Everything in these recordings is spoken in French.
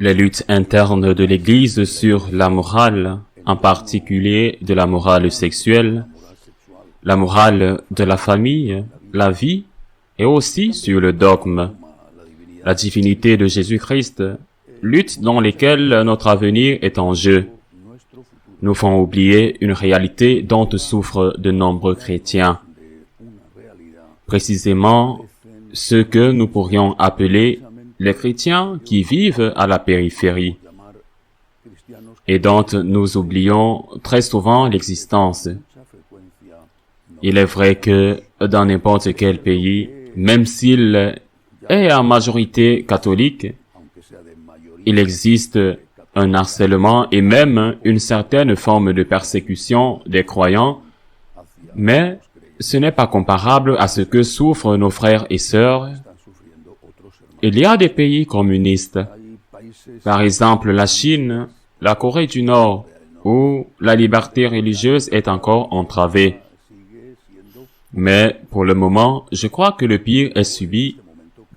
les luttes internes de l'Église sur la morale, en particulier de la morale sexuelle, la morale de la famille, la vie, et aussi sur le dogme, la divinité de Jésus-Christ, luttes dans lesquelles notre avenir est en jeu, nous font oublier une réalité dont souffrent de nombreux chrétiens. Précisément, ce que nous pourrions appeler les chrétiens qui vivent à la périphérie et dont nous oublions très souvent l'existence. Il est vrai que dans n'importe quel pays, même s'il est en majorité catholique, il existe un harcèlement et même une certaine forme de persécution des croyants, mais ce n'est pas comparable à ce que souffrent nos frères et sœurs. Il y a des pays communistes, par exemple la Chine, la Corée du Nord, où la liberté religieuse est encore entravée. Mais pour le moment, je crois que le pire est subi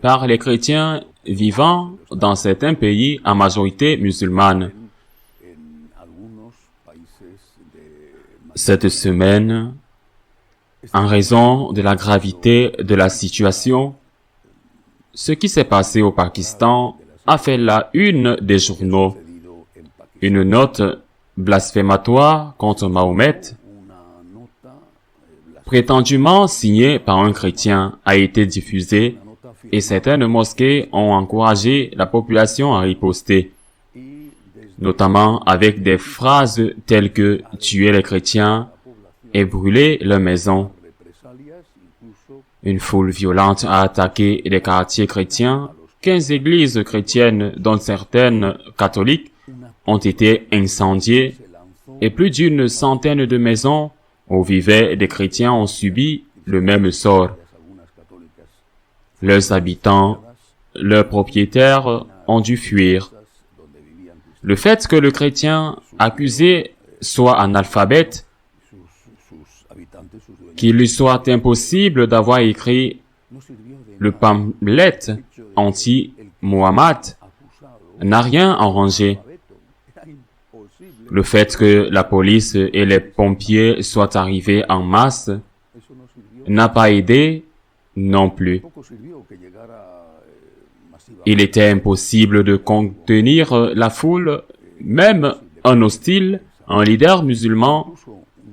par les chrétiens vivant dans certains pays à majorité musulmane. Cette semaine, en raison de la gravité de la situation, ce qui s'est passé au Pakistan a fait la une des journaux. Une note blasphématoire contre Mahomet, prétendument signée par un chrétien, a été diffusée et certaines mosquées ont encouragé la population à riposter, notamment avec des phrases telles que « tuer les chrétiens » et « brûler leurs maisons ». Une foule violente a attaqué les quartiers chrétiens, 15 églises chrétiennes, dont certaines catholiques, ont été incendiées et plus d'une centaine de maisons où vivaient des chrétiens ont subi le même sort. Leurs habitants, leurs propriétaires ont dû fuir. Le fait que le chrétien accusé soit analphabète, qu'il lui soit impossible d'avoir écrit le pamphlet anti-Muhammad, n'a rien arrangé. Le fait que la police et les pompiers soient arrivés en masse n'a pas aidé non plus. Il était impossible de contenir la foule, même un hostile, un leader musulman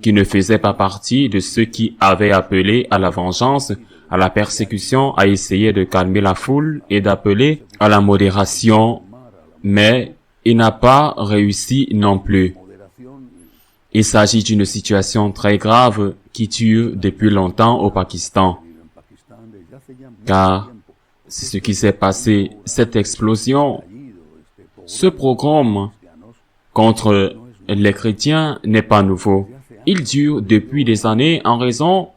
qui ne faisait pas partie de ceux qui avaient appelé à la vengeance, à la persécution, à essayer de calmer la foule et d'appeler à la modération, mais il n'a pas réussi non plus. Il s'agit d'une situation très grave qui tue depuis longtemps au Pakistan. Car c'est ce qui s'est passé, cette explosion, ce pogrom contre les chrétiens n'est pas nouveau. Il dure depuis des années en raison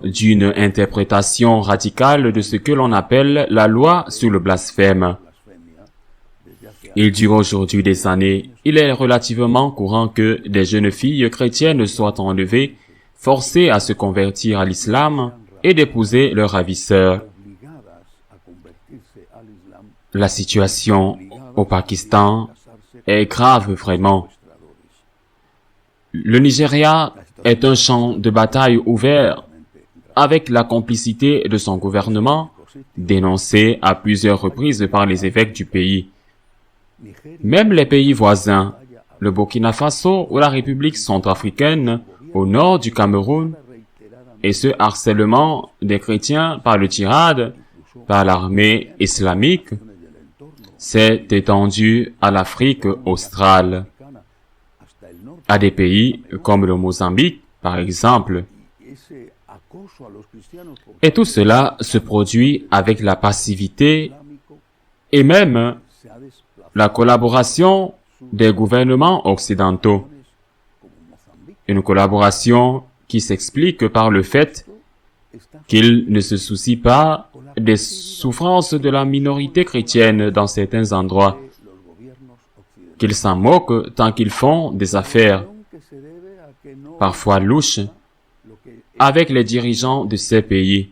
d'une interprétation radicale de ce que l'on appelle la loi sur le blasphème. Il dure aujourd'hui des années. Il est relativement courant que des jeunes filles chrétiennes soient enlevées, forcées à se convertir à l'islam et d'épouser leur ravisseur. La situation au Pakistan est grave vraiment. Le Nigeria est un champ de bataille ouvert avec la complicité de son gouvernement, dénoncé à plusieurs reprises par les évêques du pays. Même les pays voisins, le Burkina Faso ou la République centrafricaine au nord du Cameroun, et ce harcèlement des chrétiens par le djihad, par l'armée islamique, s'est étendu à l'Afrique australe, à des pays comme le Mozambique, par exemple. Et tout cela se produit avec la passivité et même la collaboration des gouvernements occidentaux. Une collaboration qui s'explique par le fait qu'ils ne se soucient pas des souffrances de la minorité chrétienne dans certains endroits, qu'ils s'en moquent tant qu'ils font des affaires, parfois louches, avec les dirigeants de ces pays.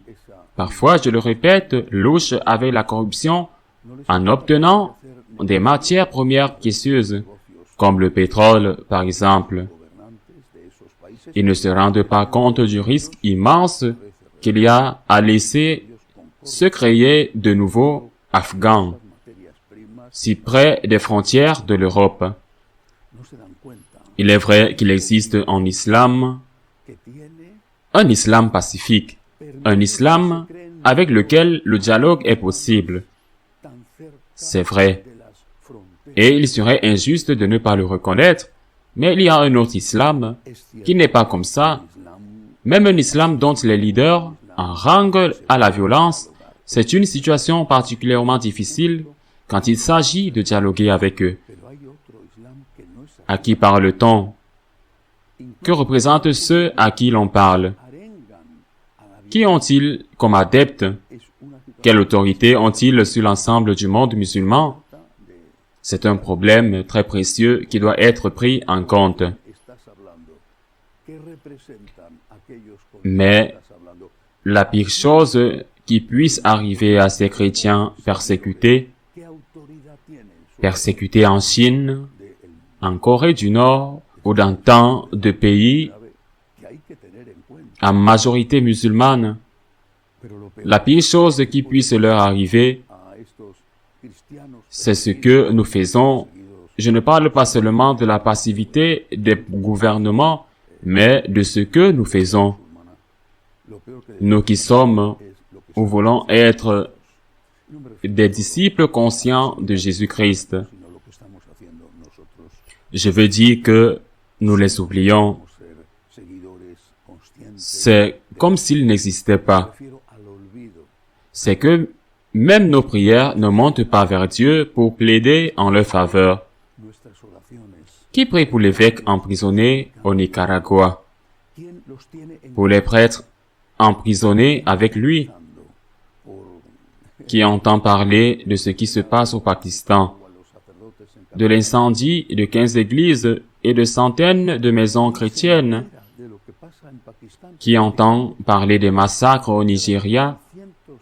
Parfois, je le répète, louches avec la corruption, en obtenant des matières premières précieuses, comme le pétrole, par exemple. Ils ne se rendent pas compte du risque immense qu'il y a à laisser se créer de nouveaux Afghans, si près des frontières de l'Europe. Il est vrai qu'il existe en islam un islam pacifique, un islam avec lequel le dialogue est possible. C'est vrai. Et il serait injuste de ne pas le reconnaître, mais il y a un autre islam qui n'est pas comme ça. Même un islam dont les leaders en rangent à la violence, c'est une situation particulièrement difficile quand il s'agit de dialoguer avec eux. À qui parle-t-on? Que représentent ceux à qui l'on parle? Qui ont-ils comme adeptes? Quelle autorité ont-ils sur l'ensemble du monde musulman? C'est un problème très précieux qui doit être pris en compte. Mais la pire chose qui puisse arriver à ces chrétiens persécutés en Chine, en Corée du Nord ou dans tant de pays à majorité musulmane, la pire chose qui puisse leur arriver, c'est ce que nous faisons. Je ne parle pas seulement de la passivité des gouvernements, mais de ce que nous faisons. Nous qui sommes ou voulons être des disciples conscients de Jésus-Christ. Je veux dire que nous les oublions. C'est comme s'ils n'existaient pas. C'est que même nos prières ne montent pas vers Dieu pour plaider en leur faveur. Qui prie pour l'évêque emprisonné au Nicaragua? Pour les prêtres emprisonnés avec lui? Qui entend parler de ce qui se passe au Pakistan, de l'incendie de 15 églises et de centaines de maisons chrétiennes? Qui entend parler des massacres au Nigeria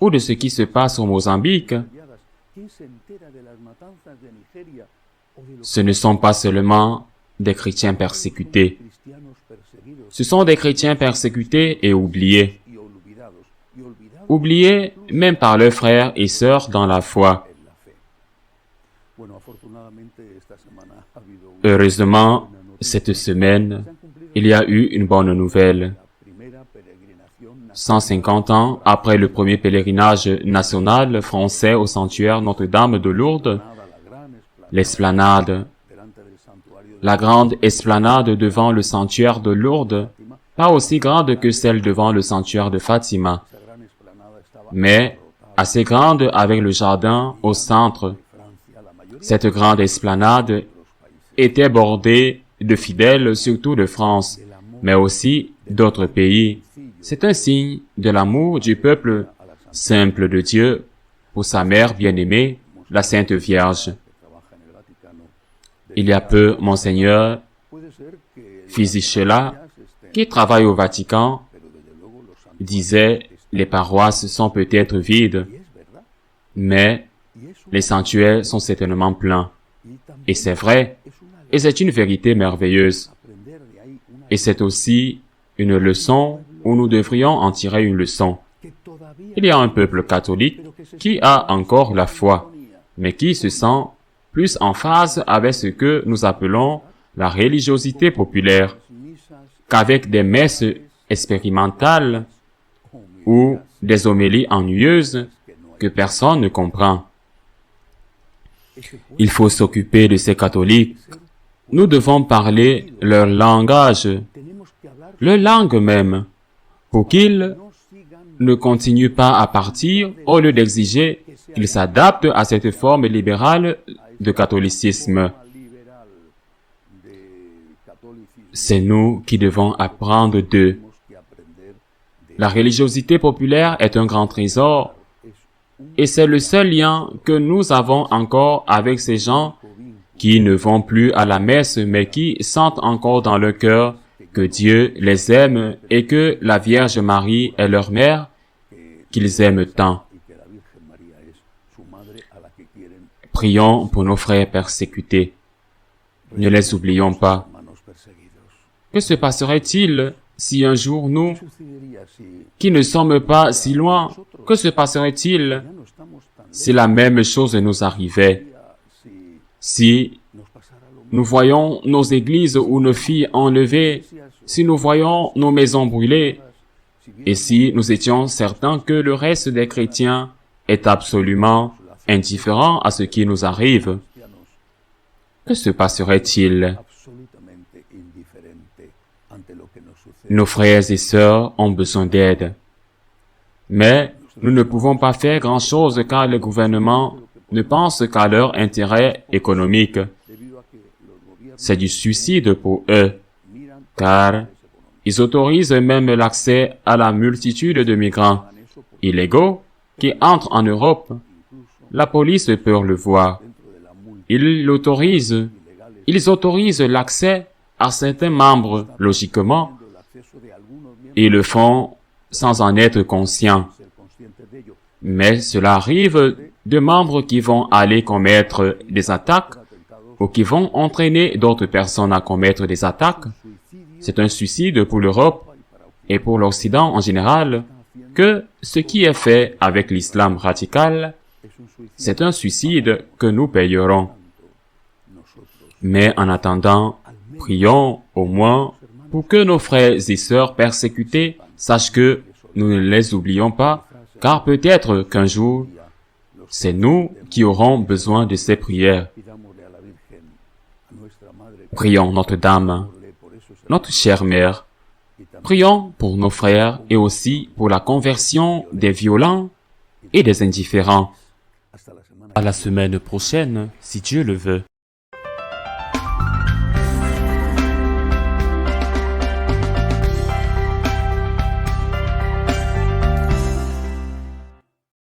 ou de ce qui se passe au Mozambique? Ce ne sont pas seulement des chrétiens persécutés. Ce sont des chrétiens persécutés et oubliés. Oubliés même par leurs frères et sœurs dans la foi. Heureusement, cette semaine, il y a eu une bonne nouvelle. 150 ans après le premier pèlerinage national français au sanctuaire Notre-Dame de Lourdes, l'esplanade, la grande esplanade devant le sanctuaire de Lourdes, pas aussi grande que celle devant le sanctuaire de Fatima, mais assez grande avec le jardin au centre. Cette grande esplanade était bordée de fidèles, surtout de France, mais aussi d'autres pays. C'est un signe de l'amour du peuple simple de Dieu pour sa mère bien-aimée, la Sainte Vierge. Il y a peu, Monseigneur Fisichella, qui travaille au Vatican, disait « Les paroisses sont peut-être vides, mais les sanctuaires sont certainement pleins. » Et c'est vrai, et c'est une vérité merveilleuse. Et c'est aussi une leçon où nous devrions en tirer une leçon. Il y a un peuple catholique qui a encore la foi, mais qui se sent plus en phase avec ce que nous appelons la religiosité populaire, qu'avec des messes expérimentales ou des homélies ennuyeuses que personne ne comprend. Il faut s'occuper de ces catholiques. Nous devons parler leur langage, leur langue même, pour qu'ils ne continuent pas à partir au lieu d'exiger qu'ils s'adaptent à cette forme libérale de catholicisme. C'est nous qui devons apprendre d'eux. La religiosité populaire est un grand trésor et c'est le seul lien que nous avons encore avec ces gens qui ne vont plus à la messe mais qui sentent encore dans leur cœur que Dieu les aime et que la Vierge Marie est leur mère qu'ils aiment tant. Prions pour nos frères persécutés. Ne les oublions pas. Que se passerait-il si un jour nous, qui ne sommes pas si loin, que se passerait-il si la même chose nous arrivait? Si nous voyons nos églises ou nos filles enlevées, si nous voyons nos maisons brûlées, et si nous étions certains que le reste des chrétiens est absolument indifférent à ce qui nous arrive, que se passerait-il? Nos frères et sœurs ont besoin d'aide. Mais nous ne pouvons pas faire grand-chose car le gouvernement ne pense qu'à leur intérêt économique. C'est du suicide pour eux, car ils autorisent même l'accès à la multitude de migrants illégaux qui entrent en Europe. La police peut le voir. Ils autorisent l'accès à certains membres, logiquement. Ils le font sans en être conscients. Mais cela arrive de membres qui vont aller commettre des attaques ou qui vont entraîner d'autres personnes à commettre des attaques. C'est un suicide pour l'Europe et pour l'Occident en général que ce qui est fait avec l'islam radical, c'est un suicide que nous payerons. Mais en attendant, prions au moins pour que nos frères et sœurs persécutés sachent que nous ne les oublions pas, car peut-être qu'un jour, c'est nous qui aurons besoin de ces prières. Prions Notre-Dame, notre chère Mère. Prions pour nos frères et aussi pour la conversion des violents et des indifférents. À la semaine prochaine, si Dieu le veut.